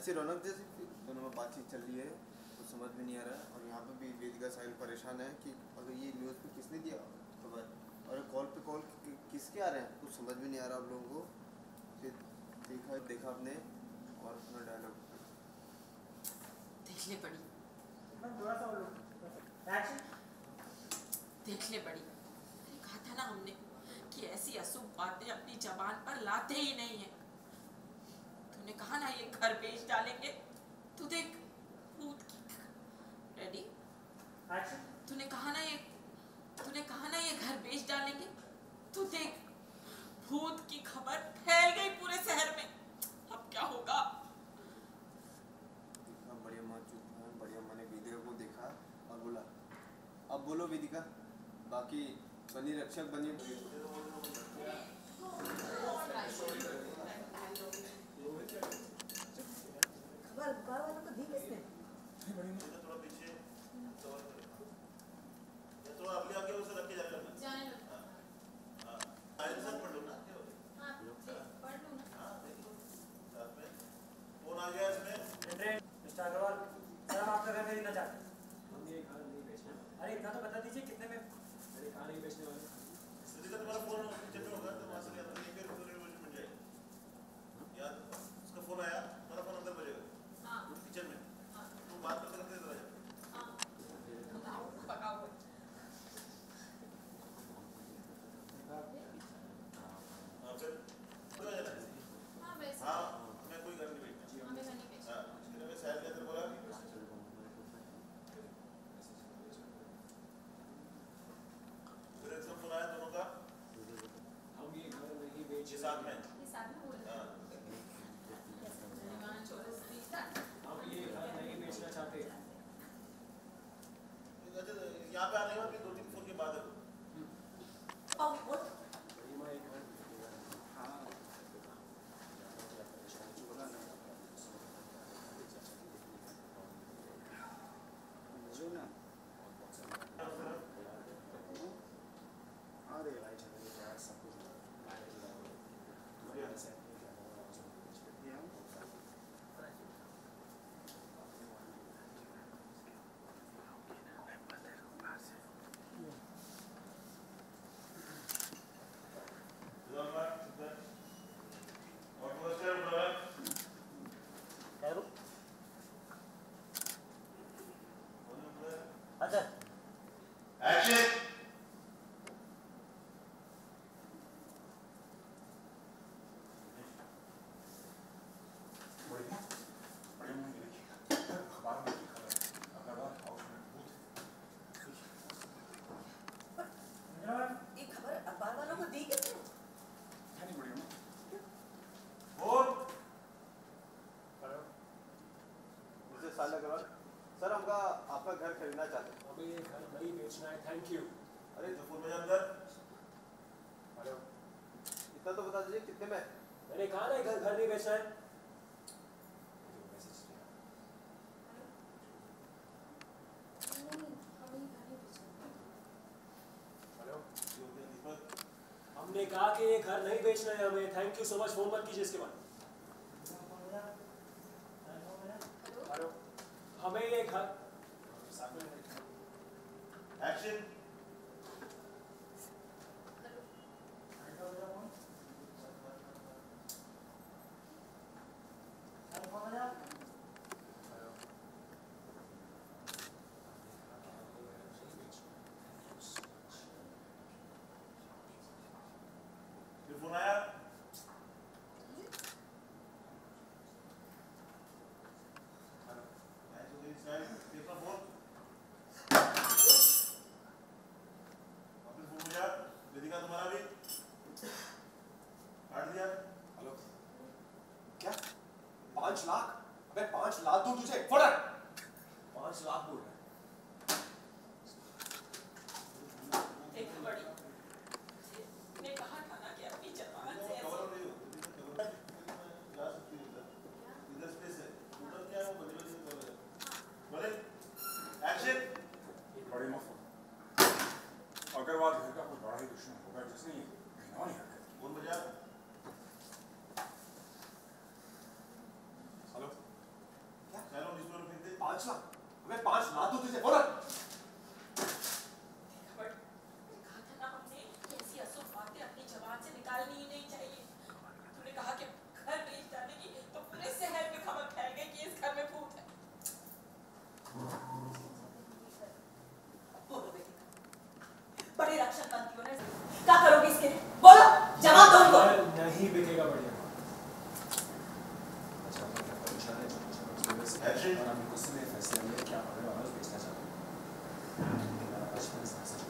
ऐसी रौनक जैसी दोनों में बातचीत चल रही है, कुछ समझ में नहीं आ रहा है। और यहाँ पे भी वेदिका साहिल परेशान है कि अगर ये न्यूज़ पे किसने दिया खबर, और कॉल पे कॉल किसके आ रहे हैं, कुछ समझ में नहीं आ रहा आप लोगों को। फिर देखा आपने और अपना डायलॉग देख ले पड़ी, थोड़ा सा एक्शन देख ले पड़ी। कहा था ना हमने कि ऐसी अशुभ बातें अपनी जबान पर लाते ही नहीं है। तूने कहा ना ये घर बेच डालेंगे, तू देख भूत की। Ready action. तूने कहा ना ये घर बेच डालेंगे, तू देख भूत की खबर फैल गई पूरे शहर में। अब क्या होगा? बढ़िया माँ चुप है। बढ़िया माँ ने वेदिका को देखा और बोला, अब बोलो वेदिका, बाकी बनी रक्षक बनी। खबर बार वालों को दी किसने? थोड़ा पीछे थोड़ा अगले आगे उसे रख के जाकर जाने लो। हां आइए सर पढ़ लो ना। हां पढ़ लो ना। हां देखो साथ में कौन आ गया इसमें? मिस्टर अग्रवाल, सर हम आपका घर खरीदना चाहते हैं। हम ये घर नहीं बेचना। अरे इतना तो बता दीजिए कितने में? अरे कहाँ नहीं बेचने वाले। यदि तुम्हारा फोन किचन में होगा तो वहां से अंदर लेकर रिजर्वेशन मिल जाएगी। याद उसका फोन आया, तुम्हारा फोन अंदर बजेगा। हां किचन में। हां तुम बात करते करते इधर आ जाओ। हां पकाओ। हां फिर तो आ जाना। हां वैसे हां मैं कोई घर नहीं बेचना। हां मैं घर नहीं बेचना। हां इसके लिए साहब ने बोला फिर एक फोन आया दोनों का। हम ये घर नहीं बेच साथ में हम ये घर नहीं बेचना चाहते। यहाँ पे आने के बाद 2-3 फोन के बाद है। अच्छा एक्शन। ये खबर अखबार वालों को दी किसने? साल अग्रवाल सर, हमका आपका घर खरीदना चाहते हैं। हमें ये घर नहीं बेचना है, थैंक यू। अरे जो फोन में अंदर हेलो, इतना तो बता दीजिए कितने में? मैंने कहा ना घर नहीं बेचना है। हेलो, हमने कहा कि ये घर नहीं बेचना है हमें, thank you so much. Phone मत कीजिए इसके बाद। हेलो, हमें ये घर एक्शन। फिर फोन आया। देखो फोन वापस फोन गया। वेदिका तुम्हारा भी काट दिया। हेलो, क्या 5 लाख? अबे 5 लाख दूं तुझे फौरन। 5 लाख बोल रहा है। देख बड़ी, ने कहा था ना कि अपनी जबान से ऐसे इधर स्पेस है। उधर क्या है वो बड़े बोले एक्शन। बड़े मत अग्रवाल घर का कोई बड़ा ही दुश्मन होगा जिसने ये घिनौनी हरकत की। फोन बजा। हेलो, 5 लाख, अबे 5 लाख दो तुझे फौरन। कहा था ना हमने कि ऐसी अशुभ बातें अपनी जबान से निकालनी ही नहीं चाहिए। तूने कहा कि घर बेच डालेगी तो पूरे शहर में खबर फैल गई कि इस घर में भूत है। बोलो बेटी, बड़े रक्षक बनती हो ना, क्या करोगे इसके लिए? बोलो, जवाब दो उनको। नहीं बिकेगा बढ़िया। एक्शन। और अभी गुस्से में फैसला लिया कि आप अगर आवाज बेचना चाहते हैं। मेरा बचपन से सच है।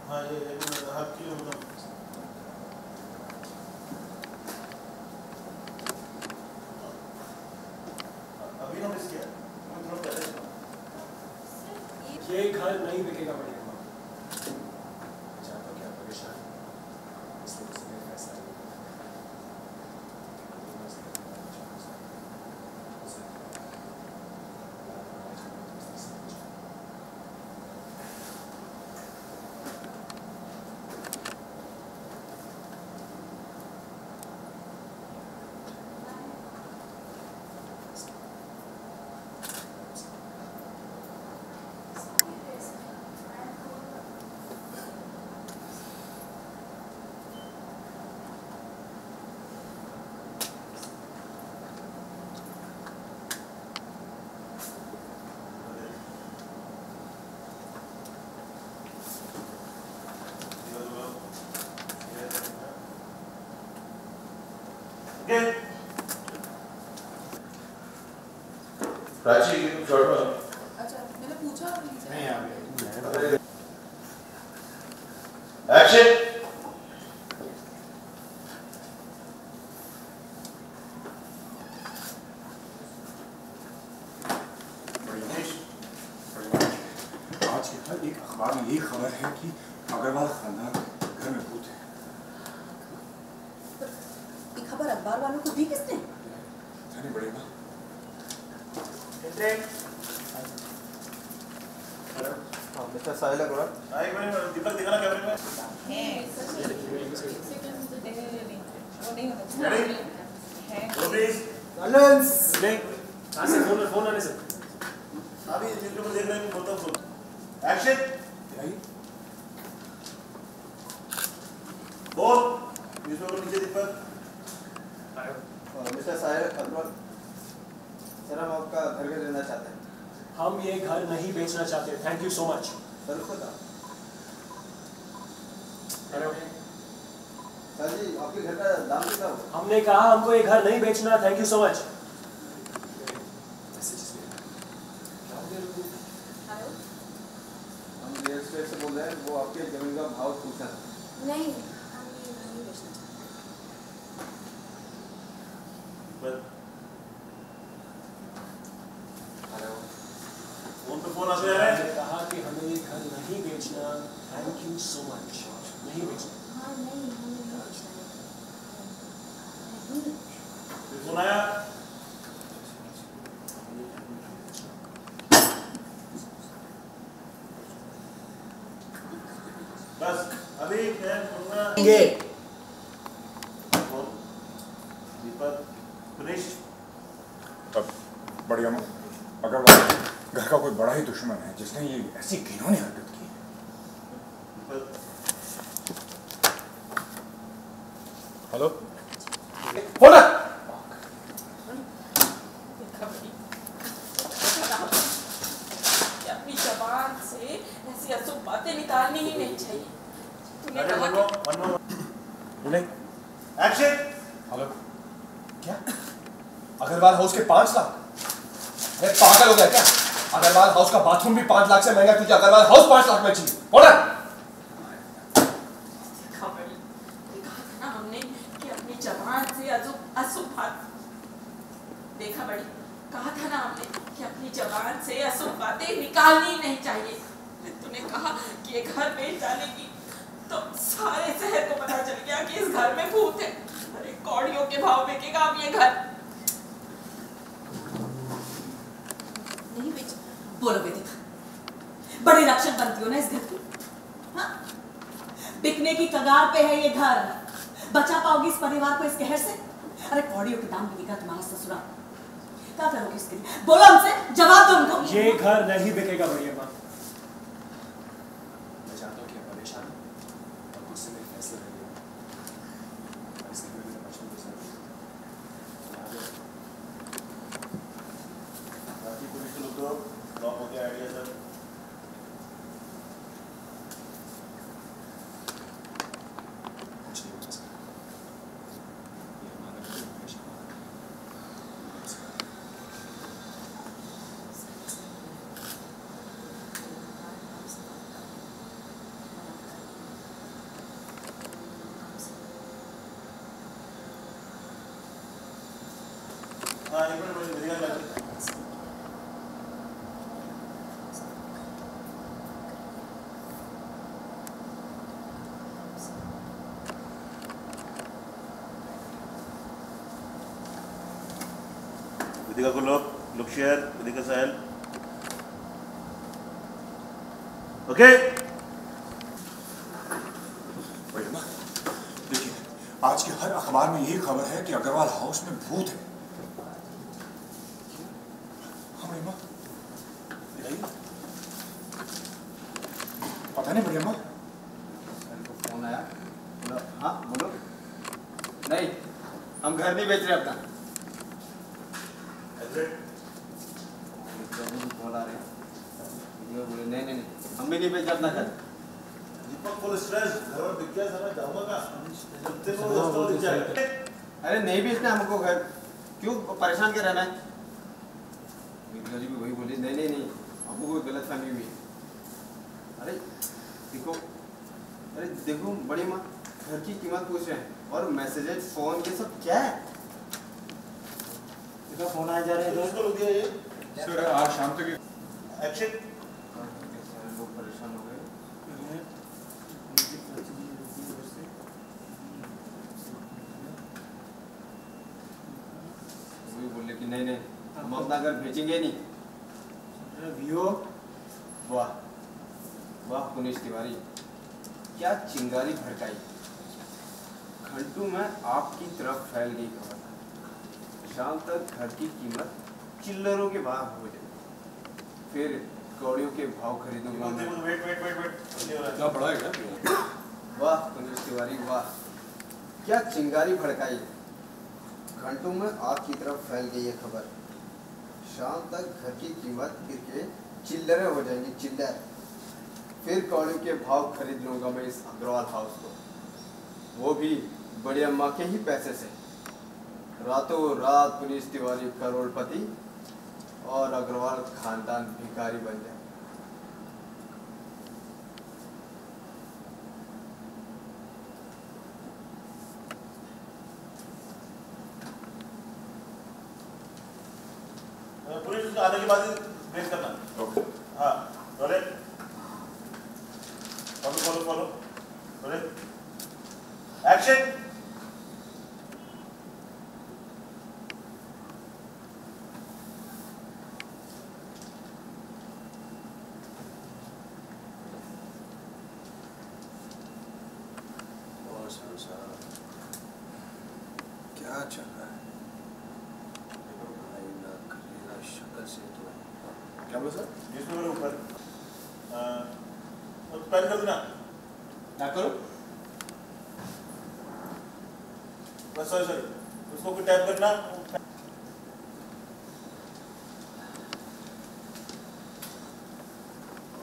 हाँ ये आपके लिए मतलब अभी ना मिस किया मैं थोड़ा पहले सुना। ये घर नहीं बिकेगा बढ़िया। जानता क्या परेशान इसलिए गुस्से में फैसला लिया। प्राची छोड़ो। अच्छा, मैंने पूछा नहीं आ गया। एक्शन। आज के हर एक अखबार में यही खबर है कि अग्रवाल खानदान घर में भूत है। ये खबर अखबार वालों को दी किसने? जाने बढ़ेगा। हाँ मिस्टर साहिल अग्रवाल। एक मिनट दीपक दिखाना कैमरे में। रेडी? Roll please. साइलेंस। कहाँ से फोन आने से? अभी न्यूज़पेपर देख रहे हैं बोलता हूँ। एक्शन। बोल। न्यूज़पेपर नीचे दीपक। मिस्टर साहिल अग्रवाल, सर हम आपका घर के लेना चाहते हैं। हम ये घर नहीं बेचना चाहते। Thank you so much. Sir खुद हेलो। सर जी आपके घर का दाम कितना होगा? हमने कहा हमको ये घर नहीं बेचना। Thank you so much. हम रियल एस्टेट से बोल रहे हैं, वो आपके जमीन का भाव पूछना था। नहीं, हम ये नहीं बेचना चाहते। फोन पे फोन आ गया है। हमने कहा कि हमें ये घर नहीं बेचना। Thank you so much. नहीं बेचना। हाँ नहीं, हमें नहीं बेचना है। फोन आया। बस अभी मैं बोलूँगा। दीपक पुलिस। तब बढ़िया माँ, अग्रवाल घर का कोई बड़ा ही दुश्मन है जिसने ये ऐसी घिनौनी हरकत की है। हेलो बोला। अपनी जबान से ऐसी अशुभ बातें निकालनी ही नहीं चाहिए। तूने कहा कि एक्शन। हेलो क्या अग्रवाल हाउस के 5 लाख? अरे पागल हो गया क्या? अग्रवाल हाउस का बाथरूम भी 5 लाख से महंगा, तुझे अग्रवाल हाउस 5 लाख में चाहिए? बोला। कहा था ना हमने कि अपनी जबान से अशुभ बात। देखा बड़ी, कहा था ना हमने कि अपनी जबान से अशुभ बातें निकालनी नहीं चाहिए। तूने कहा कि ये घर बेच डालेगी तो सारे शहर को पता चल गया कि इस घर में भूत है। अरे कौड़ियों के भाव बिकेगा अब ये घर। नहीं बेच। बोलो वेदिका, बड़ी रक्षक बनती हो ना इस घर की। हाँ? बिकने की कगार पे है ये घर। बचा पाओगी इस परिवार को इस कहर से? अरे कौड़ियों के दाम बिकेगा तुम्हारा ससुराल। क्या करोगे इसके लिए? बोलो हमसे, जवाब दो उनको। ये घर नहीं बिकेगा बड़ी अम्मा। मैं जानता हूँ कि आप परेशान हैं और गुस्से में फैसले ले रहे हो। और इसके लिए मेरा बचपन गुजरा बाकी पुलिस के लोग तो लॉक हो गया आइडिया सब। कुछ नहीं हो सकता। ये हमारा घर हमेशा हमारा है। हाँ एक मिनट मुझे वेदिका की बात है। वेदिका को look share, वेदिका साहिल। ओके बड़ी अम्मा, देखिए आज के हर अखबार में यही खबर है कि अग्रवाल हाउस में भूत है। हाँ बड़ी अम्मा, बताइए। पता नहीं बड़ी अम्मा। फोन आया, बोला हाँ बोलो। नहीं, हम घर नहीं बेच रहे अपना। कॉल आ रहे हैं, ये बोले नहीं नहीं नहीं, हम भी नहीं बेच रहे अपना घर। दीपक फुल स्ट्रेस, घर में बिक गया सारा जाऊंगा का। जब तक वो दोस्तों दिख जाएगा। अरे नहीं बेचना हमको घर, क्यों परेशान क्या रहना है? विद्या जी भी वही बोली, नहीं नहीं नहीं, हमको कोई गलत फहमी हुई है। अरे देखो बड़ी माँ, घर की कीमत पूछ रहे हैं और मैसेजेस फोन ये सब क्या है? इसका फोन आ जा रहे हैं पुलिस को तो लोग दिया ये सर आज शाम तक एक्शन। सारे लोग परेशान हो गए। वही बोले कि नहीं नहीं, हम अपना घर बेचेंगे नहीं। वियो वाह वाह पुनीश तिवारी, क्या चिंगारी भड़काई। घंटों में आपकी तरफ फैल गई खबर। शाम तक घर की कीमत चिल्लरों के भाव हो जाए, फिर कौड़ियों के भाव खरीदूंगा मैं। वेट वेट वेट वेट नहीं हो रहा क्या पड़ा है क्या? वाह पुनीश तिवारी वाह, क्या चिंगारी भड़काई। घंटों में आग की तरफ फैल गई ये खबर। शाम तक घर की कीमत गिर के चिल्लरें हो जाएंगी, चिल्लर। फिर कौड़ियों के भाव खरीद लूंगा मैं इस अग्रवाल हाउस को, वो भी बड़ी अम्मा के ही पैसे से। रातों रात पुनीश तिवारी करोड़पति और अग्रवाल खानदान भिखारी बन जाए। पुलिस उसके आने के बाद ही ब्रेक करना। ओके। हाँ रोले, फॉलो फॉलो फॉलो रोले, एक्शन। और साहब क्या चल रहा है? भाई ना करेगा शक्ल से तो क्या बोला सर? न्यूज़पेपर के ऊपर पेन कर देना। क्या करो? बस सॉरी सॉरी, उसको कोई टैप करना।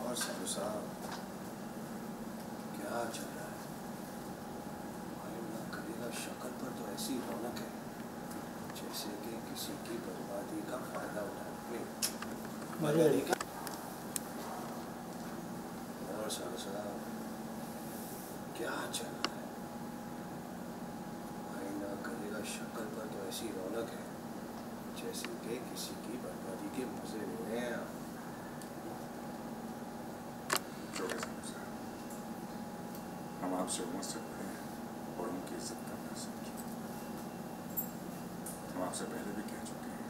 और साहब क्या चल रहा है? भाई ना करेगा शक्ल पर तो ऐसी रौनक है जैसे कि किसी की बर्बादी का फायदा उठाने बर्बादी का। और साहब क्या चल रहा है? भाई ना करेगा शक्ल पर तो ऐसी रौनक है जैसे कि किसी की बर्बादी के मजे ले रहे हैं। हम आपसे उम्र से बड़े हैं और उनकी इज्जत करना सीखिए। हम आपसे पहले भी कह चुके हैं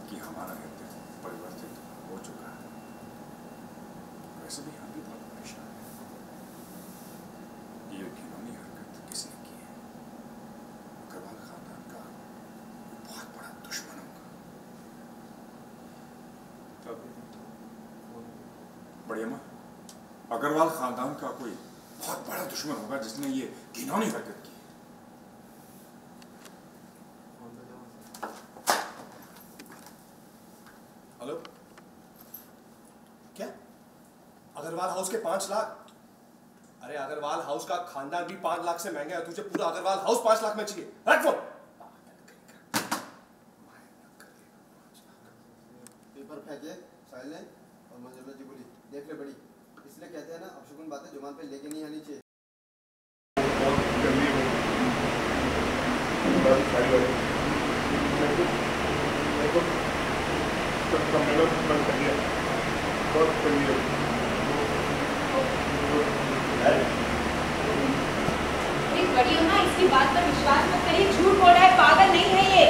कि हमारा हृदय परिवर्तित हो चुका है। वैसे भी हम भी बहुत परेशान हैं। ये घिनौनी हरकत किसने की है? अग्रवाल खानदान का बहुत बड़ा दुश्मन होगा। बढ़िया माँ, अग्रवाल खानदान का कोई बहुत बड़ा दुश्मन होगा जिसने ये घिनौनी हरकत की। हेलो, क्या अग्रवाल हाउस के 5 लाख? अरे अग्रवाल हाउस का खानदान भी 5 लाख से महंगा है, तुझे पूरा अग्रवाल हाउस 5 लाख में चाहिए? रख फोन। पेपर फेंके साहिल ने और मंजुला जी बोली देख ले बड़ी, इसलिए कहते हैं ना अपशगुन बातें जुबान पे लेके नहीं आनी चाहिए। बड़ी हो ना, इसकी बात पर विश्वास मत करिए, झूठ बोल रहा है, पागल नहीं है ये।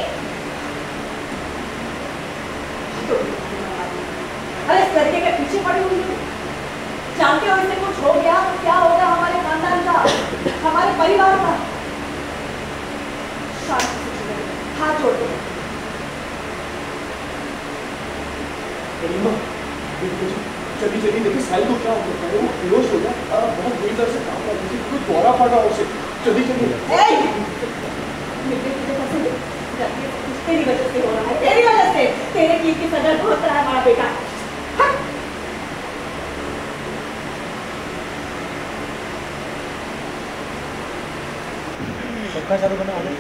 अरे इस लड़के के पीछे पड़ी हुई हूँ, जानते हो इससे कुछ हो गया तो क्या होगा हमारे खानदान का, हमारे परिवार का। शांति से चुप रहिए, हाथ जोड़ दो। चली चली देखिए साहिल को क्या हो गया है, वो बेहोश हो गया, बहुत बुरी तरह से काम कर रही थी, कुछ दौरा पड़ा उसे। जल्दी चलिए। तेरी वजह से हो रहा है, तेरी वजह से, तेरे की सजा भुगत रहा है हमारा बेटा। सबका चालू करना आगे।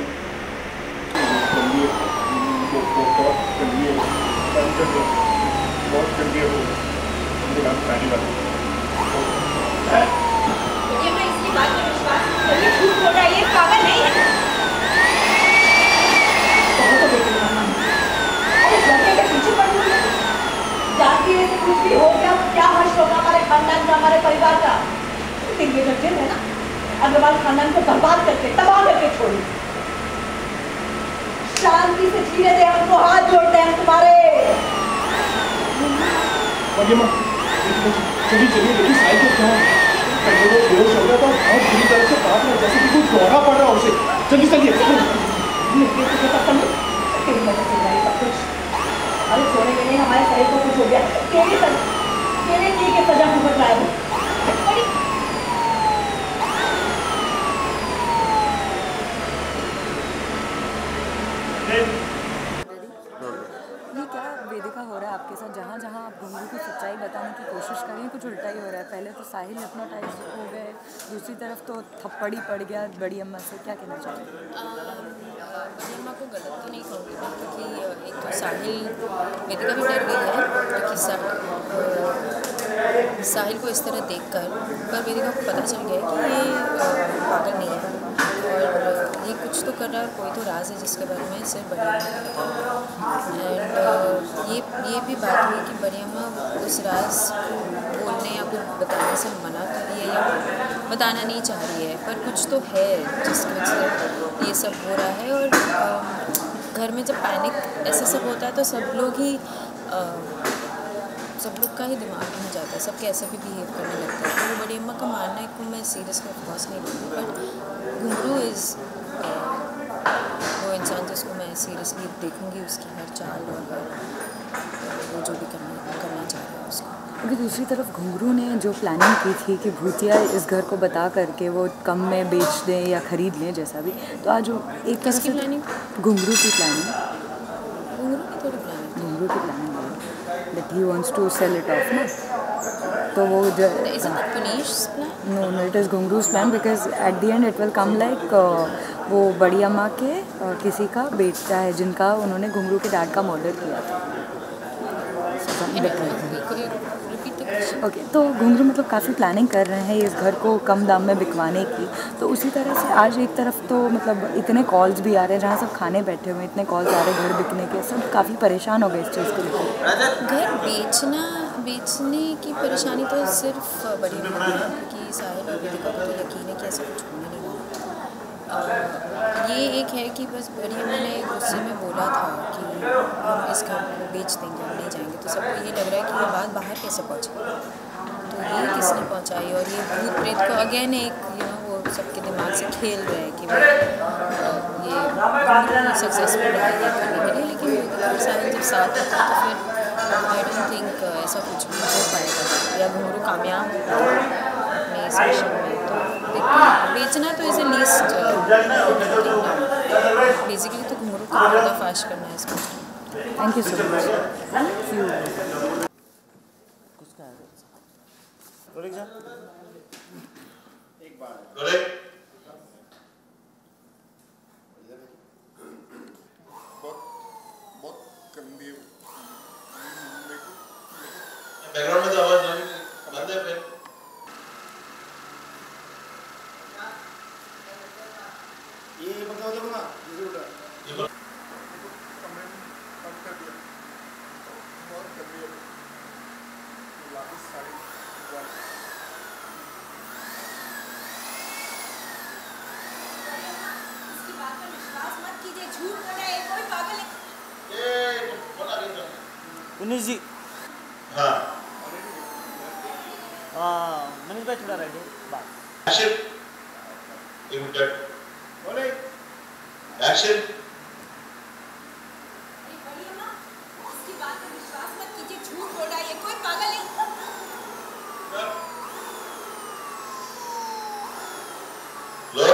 बहुत जल्दी हो पहली बार ये मैं इसकी बात पर विश्वास करिए, झूठ बोल रहा है, ये पागल नहीं है। अरे इस लड़के के पीछे पड़ी हुई है, जानती है कि कुछ भी हो गया तो क्या हर्ष होगा हमारे खानदान का, हमारे परिवार का। लेकिन ये जो जिद है ना, अग्रवाल खानदान को बर्बाद करके, तबाह करके छोड़ी। शांति से जीने दे, हमको हाथ जोड़ते हैं तुम्हारे। चलिए चलिए देखिए साहिल को क्या पहले वो बेहोश हो गया था, बहुत बुरी तरह से काट रहा, जैसे कि कुछ दौरा पड़ रहा उसे। जल्दी चलिए। तेरी वजह से भाई सब कुछ, अरे सोने में नहीं हमारे शरीर को कुछ हो गया, तेरे की सजा भुगत रहा है वो। ये क्या वेदिका हो रहा है आपके साथ? जहाँ जहाँ आप घुंगरू की सच्चाई बताने की कोशिश करें कुछ उल्टा ही हो रहा है। पहले तो साहिल हिप्नोटाइज हो गए, दूसरी तरफ तो थप्पड़ ही पड़ गया बड़ी अम्मा से। क्या कहना चाहिए? बड़ी अम्मा को गलत तो नहीं कहूँगी मैं, क्योंकि एक तो साहिल, वेदिका भी डर गई है क्योंकि साहिल को इस तरह देखकर, पर वेदिका को पता चल गया कि ये पागल नहीं है और ये कुछ तो कर रहा है, कोई तो राज है जिसके बारे में सिर्फ बड़ी अम्मा को पता है। एंड ये भी बात हुई कि बड़ी अम्मा उस राज को बोलने या कुछ बताने से मना कर रही है या बताना नहीं चाह रही है, पर कुछ तो है जिसकी वजह से ये सब हो रहा है। और घर में जब पैनिक ऐसा सब होता है तो सब लोग का ही दिमाग में जाता है, सब कैसे भी बिहेव करने लगता है। तो बड़ी अम्मा का मानना है कि मैं सीरियसली ऑफकोर्स नहीं लूँगी, बट घुंगरू इज़ वो इंसान जिसको मैं सीरियसली देखूँगी, उसकी हर चाल और वो जो भी करना चाह रहा है उसको। अभी दूसरी तरफ घुंगरू ने जो प्लानिंग की थी कि भूतिया इस घर को बता करके वो कम में बेच दें या ख़रीद लें जैसा भी, तो आज वो एक तरह से प्लानिंग, घुंगरू की planning that he wants to sell it off ना, तो वो Is it Punish's plan? No, it is Ghungru's plan because at the end it will come like वो बड़ी अम्मा के किसी का बेटा है जिनका उन्होंने घुंगरू के डैड का मर्डर किया था। Repeat the ओके, तो घुंघरू मतलब काफ़ी प्लानिंग कर रहे हैं इस घर को कम दाम में बिकवाने की, तो उसी तरह से आज एक तरफ तो मतलब इतने कॉल्स भी आ रहे हैं जहाँ सब खाने बैठे हुए हैं, इतने कॉल्स आ रहे हैं घर बिकने के, सब काफ़ी परेशान हो गए इस चीज़ को लेकर। घर बेचने की परेशानी तो सिर्फ बड़ी मम्मी है, क्योंकि साहिल और वेदिका को तो यकीन है कि ऐसा कुछ होने नहीं वाला। ये एक है कि बस बड़ी अम्मा ने गुस्से में बोला था कि हम इस घर को बेच देंगे, हम नहीं जाएंगे, तो सबको ये लग रहा है कि ये बात बाहर कैसे पहुँची, तो ये किसने पहुँचाई, और ये भूत प्रेत को अगेन एक वो सबके दिमाग से खेल रहे हैं कि ये सक्सेसफुल रहेगी करने के लिए, लेकिन साहिल जब साथ होता है तो फिर आई डोंट थिंक ऐसा कुछ भी हो पाएगा या घुंघरू कामयाब अपने इस मिशन में। तो बेचना तो इज़ लीस्ट, बेसिकली तो घुंघरू का पर्दाफाश करना है इसमें। Thank you so much. Thank you. एक बार बहुत गंदी बैकग्राउंड में तो आवाज बंद है फिर। ये बंद हो जाएगा ना, ये उड़ा ये कमेंट बंद कर दिया, बहुत गंदी है वापस साड़ी इसकी बात पर विश्वास मत कीजिए, झूठ बोल रहा है, कोई पागल है। ये बता दे उन्नीस जी। हाँ मनीष भाई थोड़ा रेडी बात। एक्शन इमिटेड बोले एक्शन। बड़ी अम्मा, इसकी बात पर विश्वास मत कीजिए, झूठ बोल रहा है, कोई पागल नहीं। लो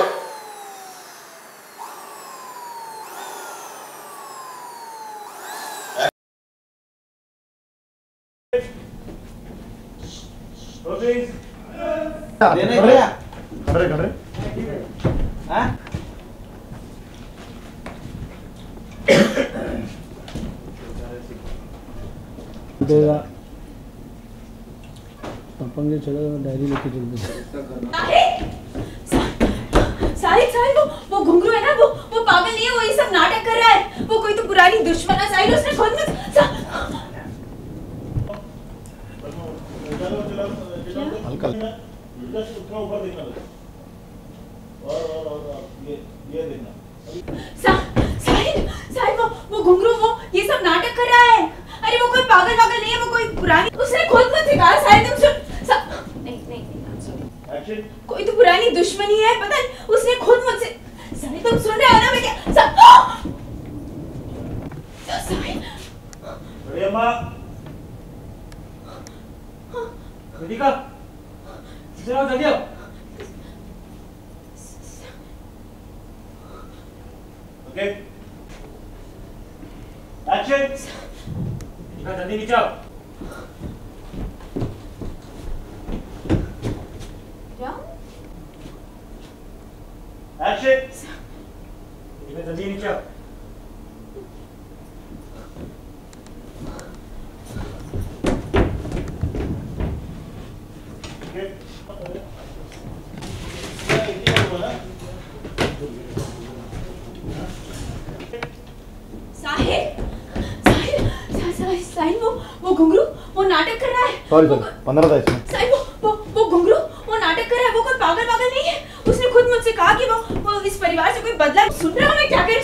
देगा पापा मुझे चलो डायरी लेके चल दे। साहिल वो घुंघरू है ना, वो पागल नहीं है, वो ये सब नाटक कर रहा है, वो कोई तो पुरानी दुश्मन है। साहिल उसने खुद में हल्का जस्ट उतना ऊपर देखना और ये देखना। साहिल वो घुंघरू वो ये सब नाटक कर रहा है। अरे वो कोई पागल नहीं है, वो कोई पुरानी, उसने खुद मुझसे कहा साहिल तुम सुन नहीं एक्शन। कोई तो पुरानी दुश्मनी है, पता नहीं, उसने खुद मुझसे। साहिल तुम सुन रहे हो ना मैं क्या साहिल। बड़ी अम्मा वेदिका चलो जल्दी आओ। Okay action. जल्दी नीचे आओ। एक्शन। जल्दी नीचे आओ। साहिल वो घुंघरू वो नाटक कर रहा है। सॉरी 15 था इसमें। साहिल वो घुंघरू वो नाटक कर रहा है, वो कोई पागल नहीं है, उसने खुद मुझसे कहा कि वो इस परिवार से कोई बदला। सुन रहा हूँ मैं क्या कर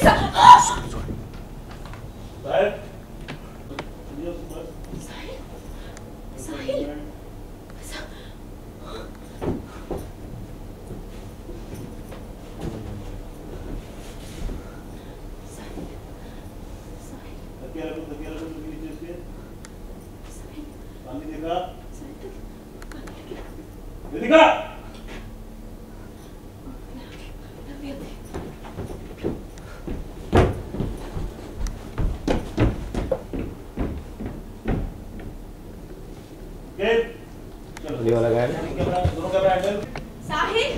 वाला गाय दोनों कैमरा हैंडल। साहिल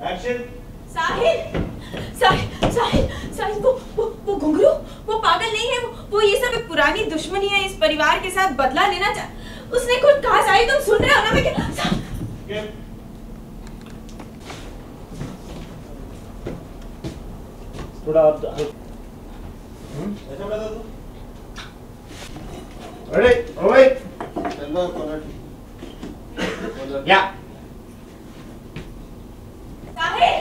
एक्शन। साहिल वो घुंघरू वो पागल नहीं है, वो ये सब एक पुरानी दुश्मनी है, इस परिवार के साथ बदला लेना उसने खुद कहा। साहिल तुम सुन रहे हो ना? मैं क्या थोड़ा आप ऐसा बता दो। अरे ओए या साहिल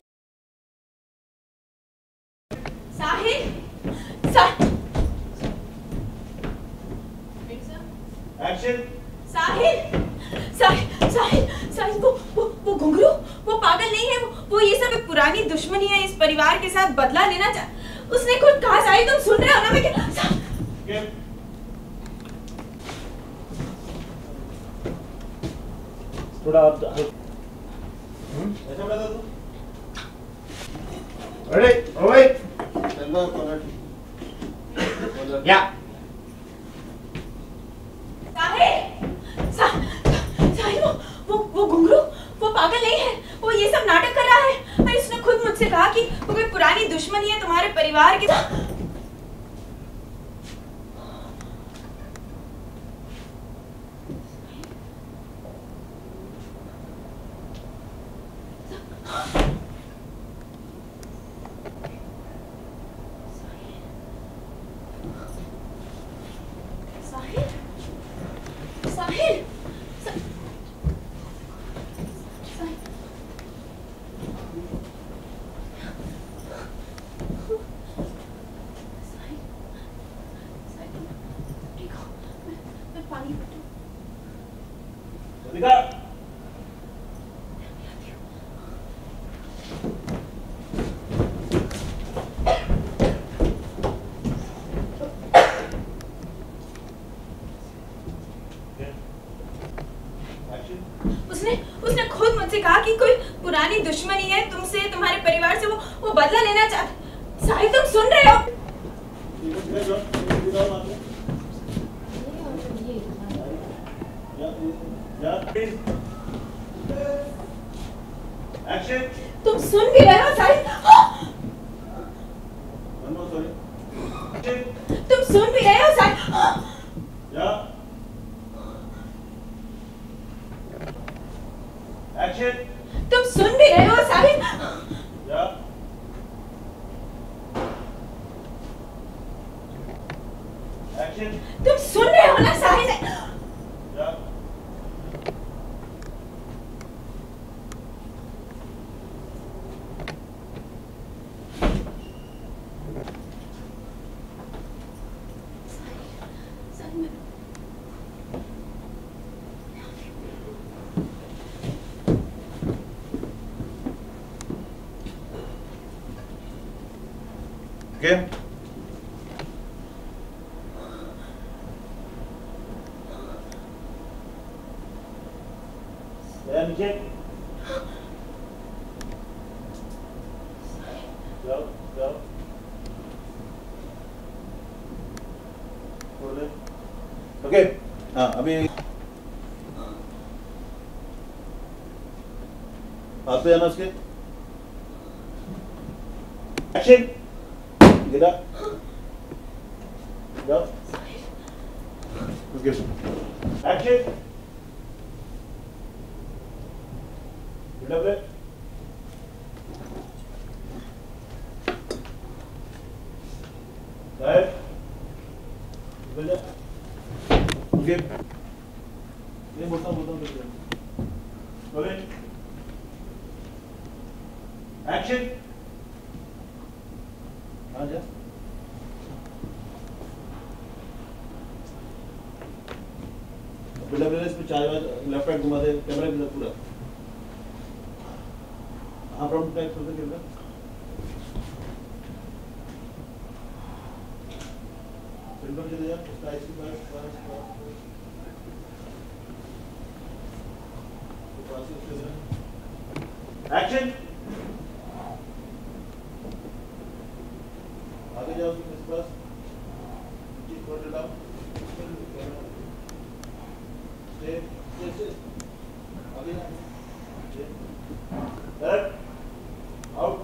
साहिल एक्शन। साहिल साहिल साहिल साहिल वो घुंघरू वो पागल नहीं है। वो ये सब एक पुरानी दुश्मनी है, इस परिवार के साथ बदला लेना उसने खुद कहा। साहिल तुम सुन रहे हो ना? मैं क्या थोड़ा आप ऐसा बता दो। अरे ओए या साहिल वो घुंघरू वो पागल नहीं है। वो ये सब नाटक कर रहा है और इसने खुद मुझसे कहा कि वो कोई पुरानी दुश्मनी है तुम्हारे परिवार के साथ। उसने खुद मुझसे कहा कि कोई पुरानी दुश्मनी है तुमसे, तुम्हारे परिवार से, वो बदला लेना चाहता। साहिल तुम सुन रहे हो? एक्शन। तुम सुन भी रहे हो साहिल? तुम सुन भी रहे हो साहिल? एक्शन। तुम सुन भी रहे हो साहिल? एक्शन। तुम सुन रहे हो ना साहिल? Okay. नीचे जाओ जाओ ओके। हाँ अभी हाथ पे जाना उसके। एक्शन। गिरा जाओ उसके एक्शन। डबल राइट बजा ओके। ये बोलता हूँ बोले एक्शन। हाँ जा डबल पे चार बार लेफ्ट राइट घुमा दे कैमरा के पूरा। हाँ फ्रंट बैक कर दे कैमरा। फिल्म चले जा उसका आईसी एक्शन। आगे जाओ उसके पास ठीक कर डालो स्टे स्टे आगे डायरेक्ट आउट।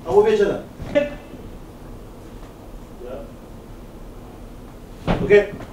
अब वो भी चला Okay.